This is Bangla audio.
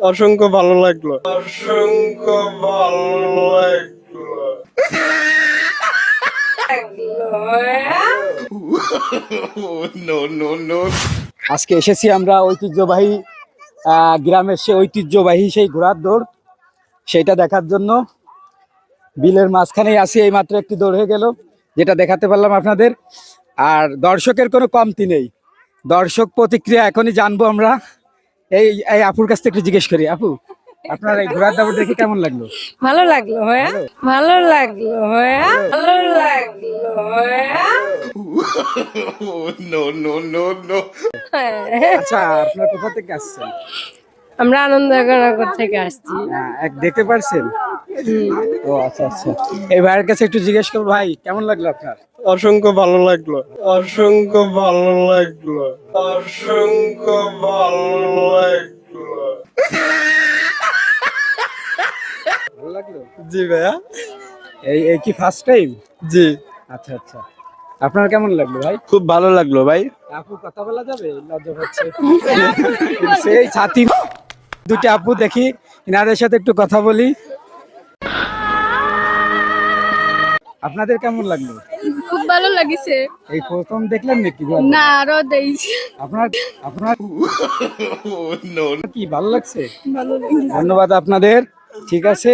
অসংখ্য ভালো লাগলো, অসংখ্য ভালো লাগলো। আজকে এসেছি আমরা ঐতিহ্যবাহী গ্রামের সে ঐতিহ্যবাহী সেই ঘোড়ার দৌড়, সেটা দেখার জন্য। বিলের মাঝখানেই আছি, এই মাত্র একটি দৌড় হয়ে গেল, যেটা দেখাতে পারলাম আপনাদের। আর দর্শকের কোনো কমতি নেই, দর্শক প্রতিক্রিয়া এখনই জানবো আমরা। এই এই আপুর কাছ থেকে একটু জিজ্ঞেস করি, আপু আপনার এই ঘোড়ার দৌড় দেখে কেমন লাগলো? ভালো লাগলো ভাইয়া, ভালো লাগলো ভাইয়া, ভালো লাগলো ভাইয়া। আচ্ছা, আপনার কোথা থেকে আসছেন? আমরা আনন্দনগর থেকে আসছি। এক দেখতে পারছেন? ও আচ্ছা আচ্ছা, এই ভাইয়ের কাছে একটু জিজ্ঞেস করবো, ভাই কেমন লাগলো আপনার? অসংখ্য ভালো লাগলো, অসংখ্য ভালো লাগলো, অসংখ্য ভালো লাগলো। ভালো লাগলো? জি ভাইয়া। এই এই কি ফার্স্ট টাইম? জি, আচ্ছা আচ্ছা, আপনার কেমন লাগলো ভাই? খুব ভালো লাগলো ভাই। আপু কথা বলা যাবে? লজ্জা পাচ্ছে। সেই ছাতি দুটি আপু, দেখি ইনাদের সাথে একটু কথা বলি। আপনাদের কেমন লাগলো? খুব ভালো লাগিছে। এই প্রথম দেখলেন নাকি? না, আরো দেখছি। আপনার আপনার কি ভালো লাগছে? ভালো লাগছে। ধন্যবাদ আপনাদের, ঠিক আছে।